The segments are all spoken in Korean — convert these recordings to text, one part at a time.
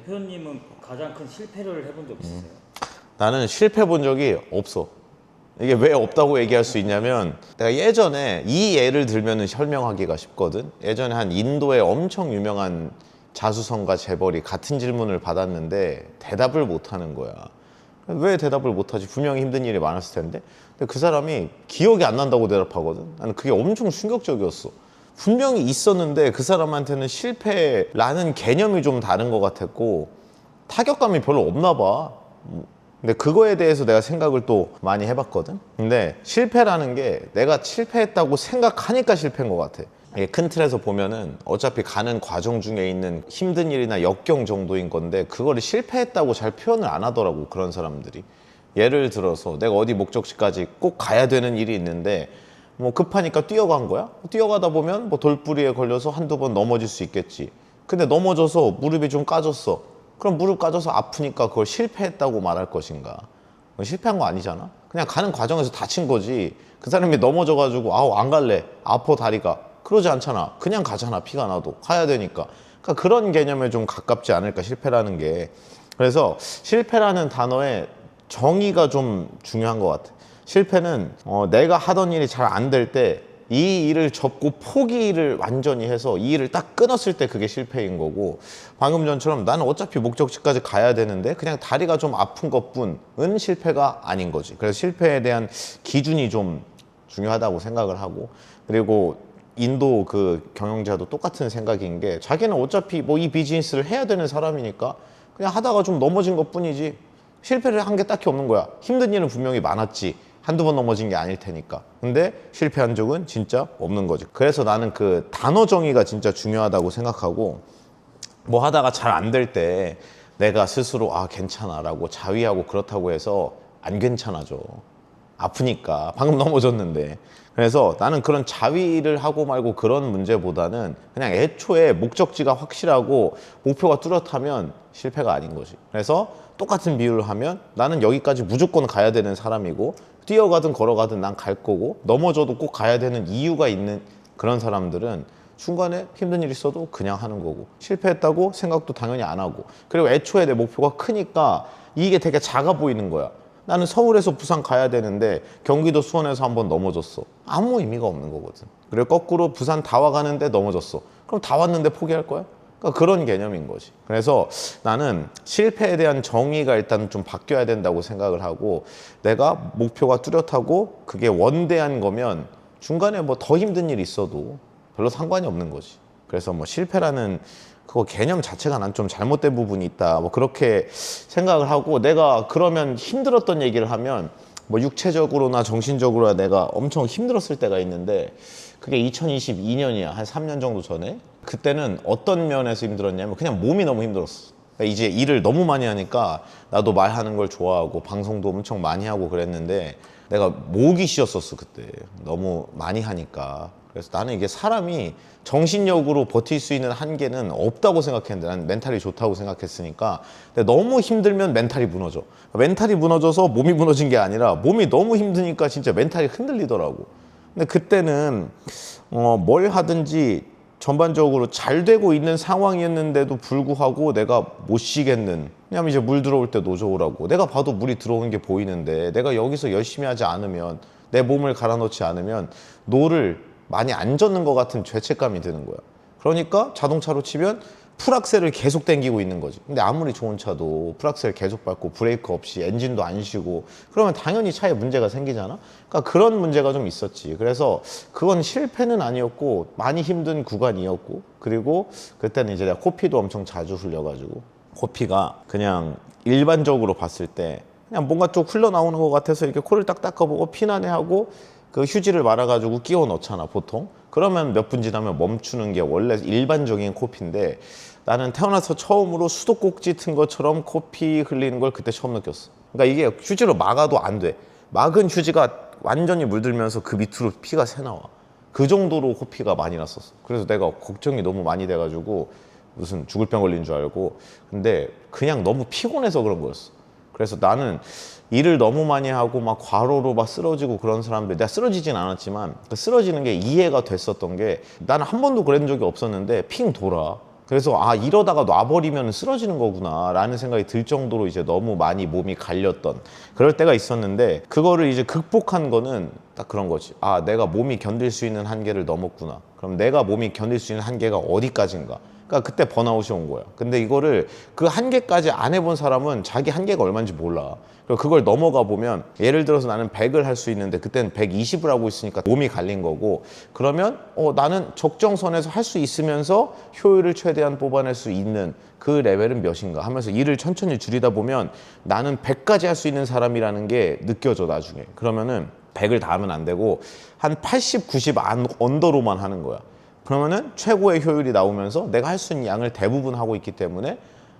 대표님은 가장 큰 실패를 해본 적 있으세요? 나는 실패 본 적이 없어. 이게 왜 없다고 얘기할 수 있냐면 내가 예전에 이 예를 들면 설명하기가 쉽거든. 예전에 한 인도의 엄청 유명한 자수성가 재벌이 같은 질문을 받았는데 대답을 못 하는 거야. 왜 대답을 못 하지? 분명히 힘든 일이 많았을 텐데. 근데 그 사람이 기억이 안 난다고 대답하거든. 나는 그게 엄청 충격적이었어. 분명히 있었는데 그 사람한테는 실패라는 개념이 좀 다른 것 같았고 타격감이 별로 없나 봐. 근데 그거에 대해서 내가 생각을 또 많이 해봤거든. 근데 실패라는 게 내가 실패했다고 생각하니까 실패인 것 같아. 이게 큰 틀에서 보면은 어차피 가는 과정 중에 있는 힘든 일이나 역경 정도인 건데 그거를 실패했다고 잘 표현을 안 하더라고, 그런 사람들이. 예를 들어서 내가 어디 목적지까지 꼭 가야 되는 일이 있는데 뭐 급하니까 뛰어간 거야? 뛰어가다 보면 뭐 돌부리에 걸려서 한두 번 넘어질 수 있겠지. 근데 넘어져서 무릎이 좀 까졌어. 그럼 무릎 까져서 아프니까 그걸 실패했다고 말할 것인가? 그건 실패한 거 아니잖아. 그냥 가는 과정에서 다친 거지. 그 사람이 넘어져가지고 아우 안 갈래, 아파 다리가, 그러지 않잖아. 그냥 가잖아. 피가 나도 가야 되니까. 그러니까 그런 개념에 좀 가깝지 않을까, 실패라는 게. 그래서 실패라는 단어의 정의가 좀 중요한 것 같아. 실패는 내가 하던 일이 잘 안 될 때 이 일을 접고 포기를 완전히 해서 이 일을 딱 끊었을 때 그게 실패인 거고, 방금 전처럼 나는 어차피 목적지까지 가야 되는데 그냥 다리가 좀 아픈 것뿐은 실패가 아닌 거지. 그래서 실패에 대한 기준이 좀 중요하다고 생각을 하고, 그리고 인도 그 경영자도 똑같은 생각인 게 자기는 어차피 뭐 이 비즈니스를 해야 되는 사람이니까 그냥 하다가 좀 넘어진 것뿐이지 실패를 한 게 딱히 없는 거야. 힘든 일은 분명히 많았지. 한두 번 넘어진 게 아닐 테니까. 근데 실패한 적은 진짜 없는 거지. 그래서 나는 그 단어 정의가 진짜 중요하다고 생각하고, 뭐 하다가 잘 안 될 때 내가 스스로 아 괜찮아 라고 자위하고 그렇다고 해서 안 괜찮아져. 아프니까. 방금 넘어졌는데. 그래서 나는 그런 자위를 하고 말고 그런 문제보다는 그냥 애초에 목적지가 확실하고 목표가 뚜렷하면 실패가 아닌 거지. 그래서 똑같은 비유를 하면 나는 여기까지 무조건 가야 되는 사람이고 뛰어가든 걸어가든 난 갈 거고, 넘어져도 꼭 가야 되는 이유가 있는 그런 사람들은 중간에 힘든 일이 있어도 그냥 하는 거고, 실패했다고 생각도 당연히 안 하고, 그리고 애초에 내 목표가 크니까 이게 되게 작아 보이는 거야. 나는 서울에서 부산 가야 되는데 경기도 수원에서 한번 넘어졌어. 아무 의미가 없는 거거든. 그리고 거꾸로 부산 다 와가는데 넘어졌어. 그럼 다 왔는데 포기할 거야? 그러니까 그런 개념인 거지. 그래서 나는 실패에 대한 정의가 일단 좀 바뀌어야 된다고 생각을 하고, 내가 목표가 뚜렷하고 그게 원대한 거면 중간에 뭐 더 힘든 일이 있어도 별로 상관이 없는 거지. 그래서 뭐 실패라는 그거 개념 자체가 난 좀 잘못된 부분이 있다, 뭐 그렇게 생각을 하고, 내가 그러면 힘들었던 얘기를 하면 뭐 육체적으로나 정신적으로나 내가 엄청 힘들었을 때가 있는데 그게 2022년이야. 한 3년 정도 전에. 그때는 어떤 면에서 힘들었냐면 그냥 몸이 너무 힘들었어. 그러니까 이제 일을 너무 많이 하니까 나도 말하는 걸 좋아하고 방송도 엄청 많이 하고 그랬는데 내가 목이 쉬었었어 그때. 너무 많이 하니까. 그래서 나는 이게 사람이 정신력으로 버틸 수 있는 한계는 없다고 생각했는데 난 멘탈이 좋다고 생각했으니까. 근데 너무 힘들면 멘탈이 무너져. 멘탈이 무너져서 몸이 무너진 게 아니라 몸이 너무 힘드니까 진짜 멘탈이 흔들리더라고. 근데 그때는 뭘 하든지 전반적으로 잘 되고 있는 상황이었는데도 불구하고 내가 못 쉬겠는, 왜냐면 이제 물 들어올 때 노져오라고, 내가 봐도 물이 들어오는 게 보이는데 내가 여기서 열심히 하지 않으면, 내 몸을 갈아 넣지 않으면 노를 많이 안 젓는 것 같은 죄책감이 드는 거야. 그러니까 자동차로 치면 풀악셀을 계속 당기고 있는 거지. 근데 아무리 좋은 차도 풀악셀 계속 밟고 브레이크 없이 엔진도 안 쉬고 그러면 당연히 차에 문제가 생기잖아. 그러니까 그런 문제가 좀 있었지. 그래서 그건 실패는 아니었고 많이 힘든 구간이었고, 그리고 그때는 이제 내가 코피도 엄청 자주 흘려가지고, 코피가 그냥 일반적으로 봤을 때 그냥 뭔가 좀 흘러나오는 것 같아서 이렇게 코를 딱 닦아보고 피나네하고 그 휴지를 말아가지고 끼워 넣잖아 보통. 그러면 몇 분 지나면 멈추는 게 원래 일반적인 코피인데 나는 태어나서 처음으로 수도꼭지 튼 것처럼 코피 흘리는 걸 그때 처음 느꼈어. 그러니까 이게 휴지로 막아도 안 돼. 막은 휴지가 완전히 물들면서 그 밑으로 피가 새나와. 그 정도로 코피가 많이 났었어. 그래서 내가 걱정이 너무 많이 돼가지고 무슨 죽을 병 걸린 줄 알고. 근데 그냥 너무 피곤해서 그런 거였어. 그래서 나는 일을 너무 많이 하고 막 과로로 막 쓰러지고 그런 사람들, 내가 쓰러지진 않았지만 그 쓰러지는 게 이해가 됐었던 게, 나는 한 번도 그런 적이 없었는데 핑 돌아. 그래서 아 이러다가 놔버리면 쓰러지는 거구나 라는 생각이 들 정도로 이제 너무 많이 몸이 갈렸던 그럴 때가 있었는데, 그거를 이제 극복한 거는 딱 그런 거지. 아 내가 몸이 견딜 수 있는 한계를 넘었구나. 그럼 내가 몸이 견딜 수 있는 한계가 어디까지인가. 그러니까 그때 번아웃이 온 거야. 근데 이거를 그 한계까지 안 해본 사람은 자기 한계가 얼마인지 몰라. 그리고 그걸 넘어가 보면, 예를 들어서 나는 100을 할 수 있는데 그때는 120을 하고 있으니까 몸이 갈린 거고, 그러면 나는 적정선에서 할 수 있으면서 효율을 최대한 뽑아낼 수 있는 그 레벨은 몇인가 하면서 일을 천천히 줄이다 보면 나는 100까지 할 수 있는 사람이라는 게 느껴져 나중에. 그러면은 100을 다 하면 안 되고 한 80, 90 언더로만 하는 거야. 그러면은 최고의 효율이 나오면서 내가 할 수 있는 양을 대부분 하고 있기 때문에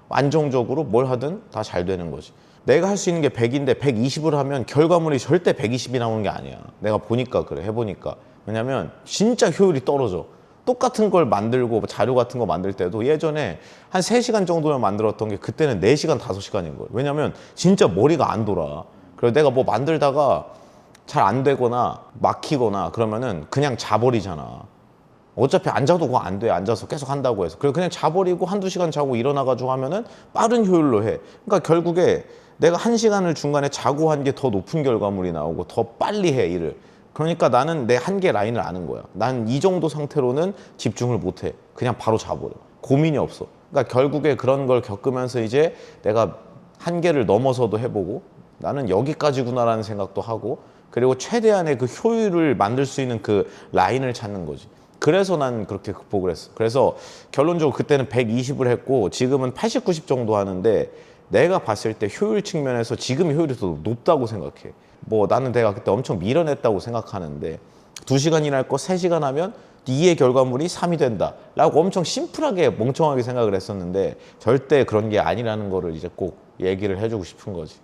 안정적으로 뭘 하든 다 잘 되는 거지. 내가 할 수 있는 게 100인데 120을 하면 결과물이 절대 120이 나오는 게 아니야. 내가 보니까 그래, 해보니까. 왜냐면 진짜 효율이 떨어져. 똑같은 걸 만들고 자료 같은 거 만들 때도 예전에 한 3시간 정도면 만들었던 게 그때는 4시간, 5시간인 거예요. 왜냐면 진짜 머리가 안 돌아. 그래서 내가 뭐 만들다가 잘 안 되거나 막히거나 그러면은 그냥 자버리잖아. 어차피 앉아도 그거 안 돼. 앉아서 계속 한다고 해서. 그래서 그냥 자버리고 한두 시간 자고 일어나가지고 하면은 빠른 효율로 해. 그러니까 결국에 내가 1시간을 중간에 자고 한 게 더 높은 결과물이 나오고 더 빨리 해, 일을. 그러니까 나는 내 한계 라인을 아는 거야. 난 이 정도 상태로는 집중을 못 해. 그냥 바로 자버려. 고민이 없어. 그러니까 결국에 그런 걸 겪으면서 이제 내가 한계를 넘어서도 해보고 나는 여기까지구나라는 생각도 하고, 그리고 최대한의 그 효율을 만들 수 있는 그 라인을 찾는 거지. 그래서 난 그렇게 극복을 했어. 그래서 결론적으로 그때는 120을 했고 지금은 80, 90 정도 하는데, 내가 봤을 때 효율 측면에서 지금 효율이 더 높다고 생각해. 뭐 나는 내가 그때 엄청 밀어냈다고 생각하는데, 2시간 일할 거 3시간 하면 2의 결과물이 3이 된다 라고 엄청 심플하게 멍청하게 생각을 했었는데, 절대 그런 게 아니라는 거를 이제 꼭 얘기를 해주고 싶은 거지.